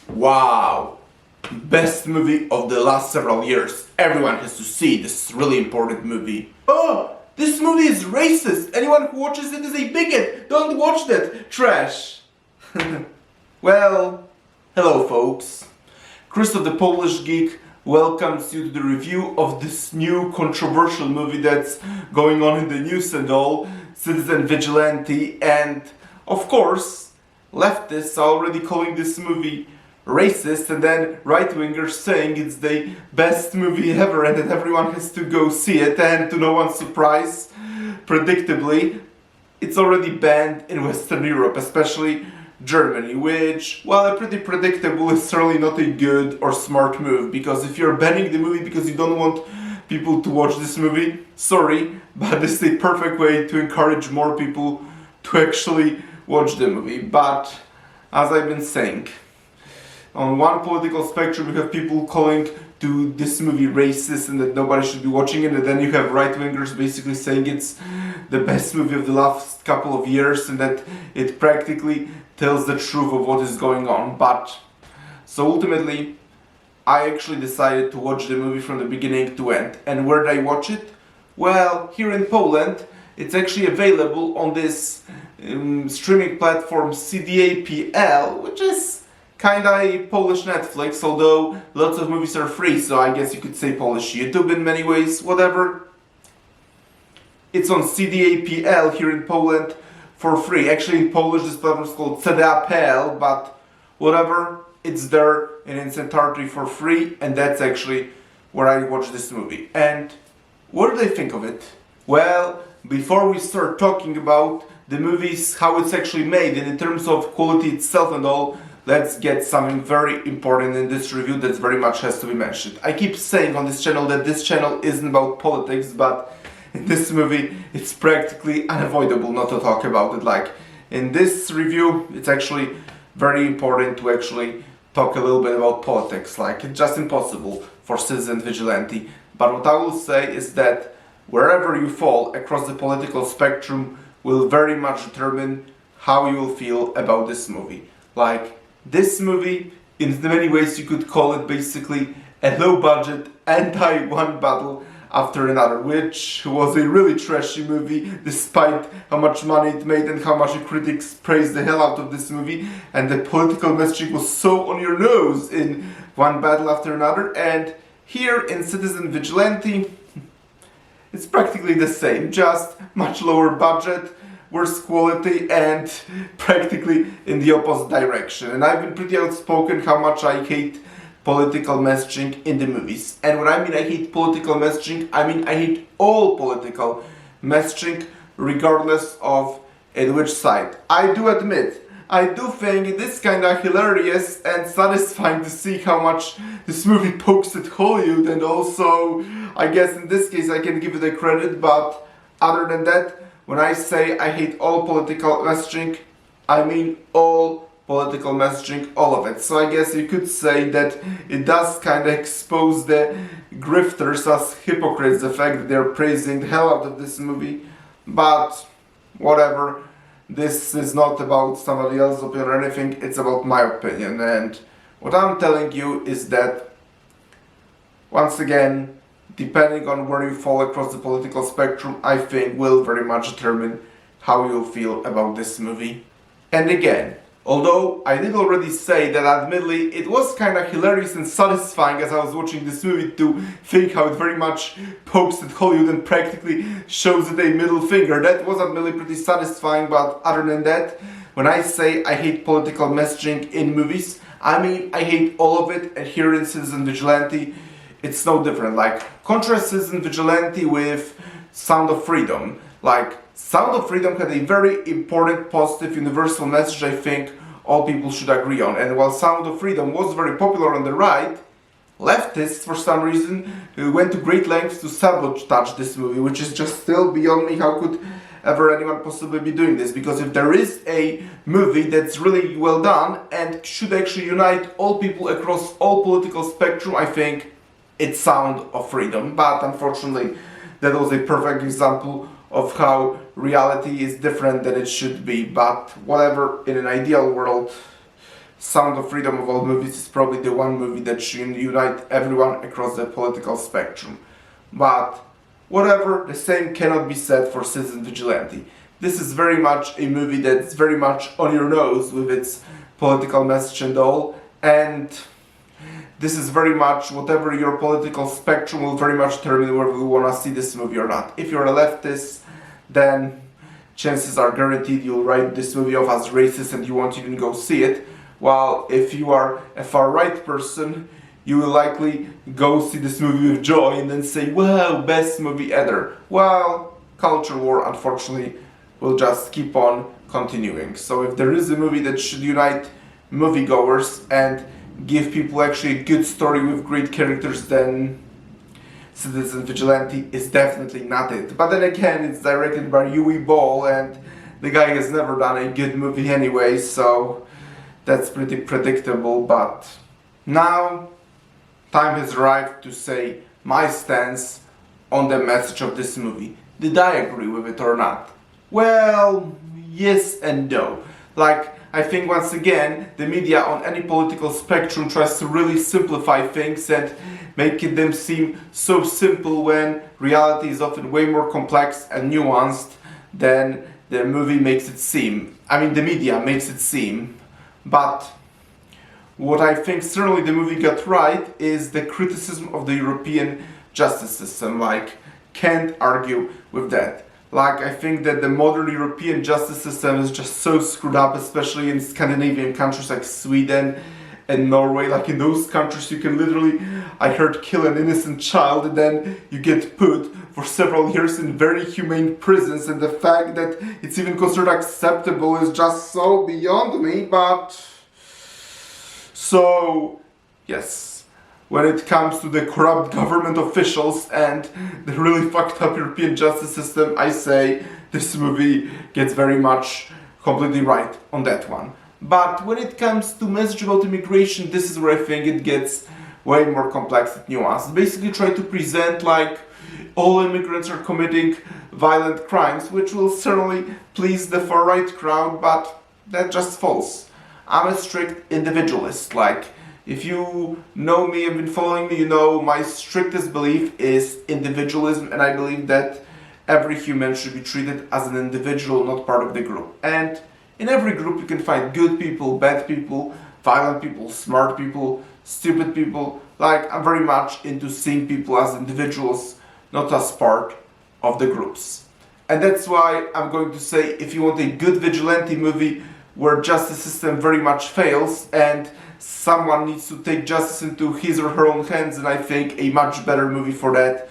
Wow! Best movie of the last several years. Everyone has to see this really important movie. Oh! This movie is racist! Anyone who watches it is a bigot! Don't watch that! Trash! Well, hello folks. Christoph the Polish Geek welcomes you to the review of this new controversial movie that's going on in the news and all, Citizen Vigilante, and of course, leftists are already calling this movie racist, and then right-wingers saying it's the best movie ever and that everyone has to go see it, and to no one's surprise, predictably, it's already banned in Western Europe, especially Germany, which, well, pretty predictable, is certainly not a good or smart move, because if you're banning the movie because you don't want people to watch this movie, sorry, but this is a perfect way to encourage more people to actually watch the movie. But, as I've been saying, on one political spectrum you have people calling to this movie racist and that nobody should be watching it, and then you have right-wingers basically saying it's the best movie of the last couple of years and that it practically tells the truth of what is going on. But, so ultimately, I actually decided to watch the movie from the beginning to end. And where did I watch it? Well, here in Poland, it's actually available on this streaming platform CDAPL, which is kinda a Polish Netflix, although lots of movies are free, so I guess you could say Polish YouTube in many ways, whatever. It's on CDAPL here in Poland for free. Actually in Polish this platform is called CDAPL, but whatever, it's there in its entirety for free, and that's actually where I watched this movie. And what did I think of it? Well, before we start talking about the movies, how it's actually made, and in terms of quality itself and all, let's get something very important in this review that very much has to be mentioned. I keep saying on this channel that this channel isn't about politics, but in this movie it's practically unavoidable not to talk about it. Like, in this review it's actually very important to actually talk a little bit about politics. Like, it's just impossible for Citizen Vigilante. But what I will say is that wherever you fall across the political spectrum will very much determine how you will feel about this movie. Like, this movie, in many ways you could call it basically a low-budget anti-one battle after another, which was a really trashy movie despite how much money it made and how much the critics praised the hell out of this movie, and the political messaging was so on your nose in one battle after another. And here in Citizen Vigilante, it's practically the same, just much lower budget, worse quality, and practically in the opposite direction. And I've been pretty outspoken how much I hate political messaging in the movies. And when I mean I hate political messaging, I mean I hate all political messaging, regardless of in which side. I do admit, I do think it is kinda hilarious and satisfying to see how much this movie pokes at Hollywood, and also, I guess in this case I can give it a credit, but other than that, when I say I hate all political messaging, I mean all political messaging, all of it. So I guess you could say that it does kind of expose the grifters as hypocrites, the fact that they're praising the hell out of this movie. But whatever, this is not about somebody else's opinion or anything, it's about my opinion. And what I'm telling you is that, once again, depending on where you fall across the political spectrum, I think will very much determine how you'll feel about this movie. And again, although I did already say that admittedly it was kind of hilarious and satisfying as I was watching this movie to think how it very much pokes at Hollywood and practically shows it a middle finger. That was admittedly pretty satisfying, but other than that, when I say I hate political messaging in movies, I mean I hate all of it, and here in Citizen Vigilante, it's no different. Like, contrast Citizen Vigilante with Sound of Freedom. Like, Sound of Freedom had a very important, positive, universal message I think all people should agree on. And while Sound of Freedom was very popular on the right, leftists, for some reason, went to great lengths to sabotage this movie, which is just still beyond me. How could ever anyone possibly be doing this? Because if there is a movie that's really well done and should actually unite all people across all political spectrum, I think it's Sound of Freedom. But unfortunately, that was a perfect example of how reality is different than it should be. But whatever, in an ideal world, Sound of Freedom of all movies is probably the one movie that should unite everyone across the political spectrum. But whatever, the same cannot be said for Citizen Vigilante. This is very much a movie that's very much on your nose with its political message and all, and this is very much whatever your political spectrum will very much determine whether you want to see this movie or not. If you're a leftist, then chances are guaranteed you'll write this movie off as racist and you won't even go see it. While if you are a far-right person, you will likely go see this movie with joy and then say, wow, best movie ever. Well, culture war, unfortunately, will just keep on continuing. So if there is a movie that should unite moviegoers and give people actually a good story with great characters, then Citizen Vigilante is definitely not it. But then again, it's directed by Uwe Boll, and the guy has never done a good movie anyway, so that's pretty predictable. But now, time has arrived to say my stance on the message of this movie. Did I agree with it or not? Well, yes and no. I think once again, the media on any political spectrum tries to really simplify things and make them seem so simple when reality is often way more complex and nuanced than the movie makes it seem. I mean, the media makes it seem. But what I think certainly the movie got right is the criticism of the European justice system. Can't argue with that. I think that the modern European justice system is just so screwed up, especially in Scandinavian countries like Sweden and Norway. In those countries you can literally, I heard, kill an innocent child and then you get put for several years in very humane prisons, and the fact that it's even considered acceptable is just so beyond me. But so yes, when it comes to the corrupt government officials and the really fucked up European justice system, I say this movie gets very much completely right on that one. But when it comes to message about immigration, this is where I think it gets way more complex and nuanced. Basically try to present all immigrants are committing violent crimes, which will certainly please the far-right crowd, but that's just false. I'm a strict individualist. If you know me and been following me, you know my strictest belief is individualism, and I believe that every human should be treated as an individual, not part of the group. And in every group you can find good people, bad people, violent people, smart people, stupid people. I'm very much into seeing people as individuals, not as part of the groups. And that's why I'm going to say, if you want a good vigilante movie where justice system very much fails and someone needs to take justice into his or her own hands, and I think a much better movie for that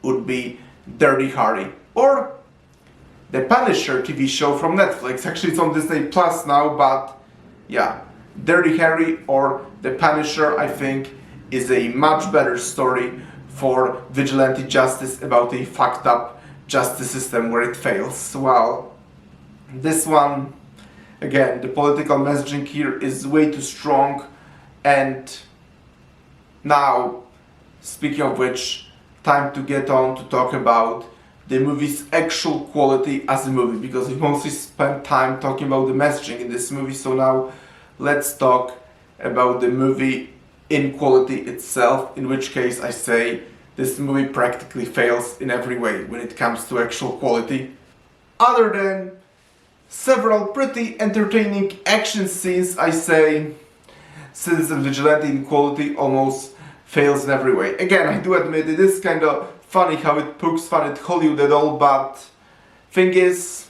would be Dirty Harry. Or the Punisher TV show from Netflix. Actually, it's on Disney Plus now, but yeah, Dirty Harry or The Punisher, I think, is a much better story for vigilante justice about a fucked up justice system where it fails. Well, this one, again, the political messaging here is way too strong. And now, speaking of which, time to get on to talk about the movie's actual quality as a movie, because we mostly spent time talking about the messaging in this movie. So now let's talk about the movie in quality itself, in which case I say this movie practically fails in every way when it comes to actual quality, other than several pretty entertaining action scenes. I say Citizen Vigilante in quality almost fails in every way. Again, I do admit it is kind of funny how it pokes fun at Hollywood and all, but thing is,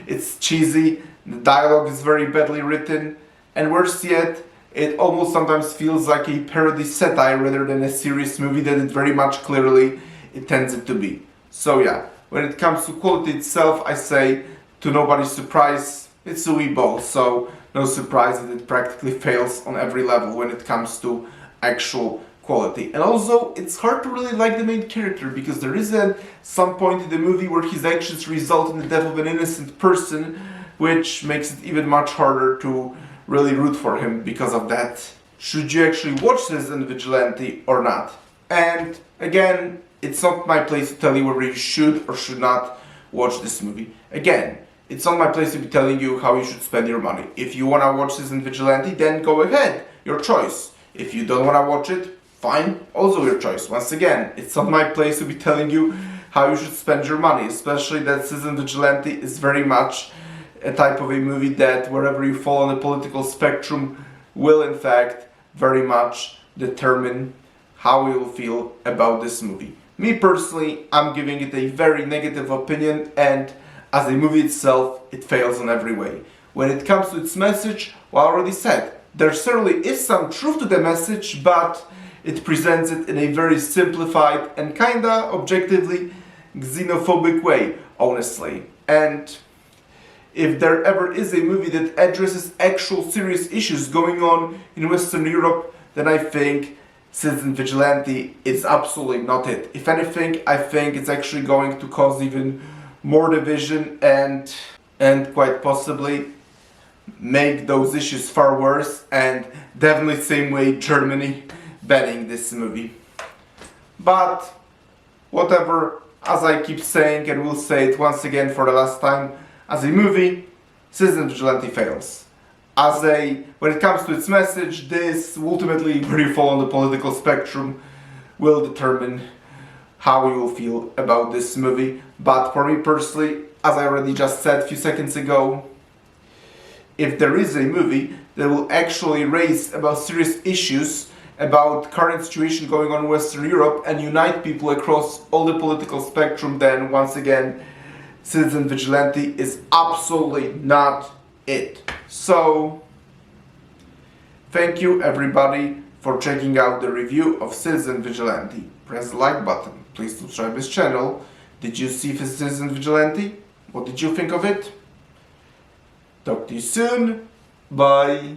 it's cheesy, the dialogue is very badly written, and worse yet, it almost sometimes feels like a parody satire rather than a serious movie that it very much clearly intends it to be. So yeah, when it comes to quality itself, I say, to nobody's surprise, it's Uwe Boll, so no surprise that it practically fails on every level when it comes to actual quality. And also, it's hard to really like the main character, because there is some point in the movie where his actions result in the death of an innocent person, which makes it even much harder to really root for him because of that. Should you actually watch Citizen Vigilante or not? And again, it's not my place to tell you whether you should or should not watch this movie. Again, it's not my place to be telling you how you should spend your money. If you wanna watch Citizen Vigilante, then go ahead, your choice. If you don't wanna watch it, fine, also your choice. Once again, it's not my place to be telling you how you should spend your money, especially that Citizen Vigilante is very much a type of a movie that wherever you fall on the political spectrum will in fact very much determine how you will feel about this movie. Me personally, I'm giving it a very negative opinion, and as a movie itself, it fails in every way. When it comes to its message, well, I already said, there certainly is some truth to the message, but it presents it in a very simplified and kinda objectively xenophobic way, honestly. And if there ever is a movie that addresses actual serious issues going on in Western Europe, then I think Citizen Vigilante is absolutely not it. If anything, I think it's actually going to cause even more division and quite possibly make those issues far worse, and definitely same way Germany banning this movie. But whatever, as I keep saying and will say it once again for the last time, as a movie, Citizen Vigilante fails. When it comes to its message, this ultimately, where you fall on the political spectrum, will determine how you will feel about this movie. But for me personally, as I already just said a few seconds ago, if there is a movie that will actually raise about serious issues about current situation going on in Western Europe and unite people across all the political spectrum, then once again, Citizen Vigilante is absolutely not it. So, thank you everybody for checking out the review of Citizen Vigilante. Press the like button. Please subscribe this channel. Did you see Citizen Vigilante? What did you think of it? Talk to you soon. Bye.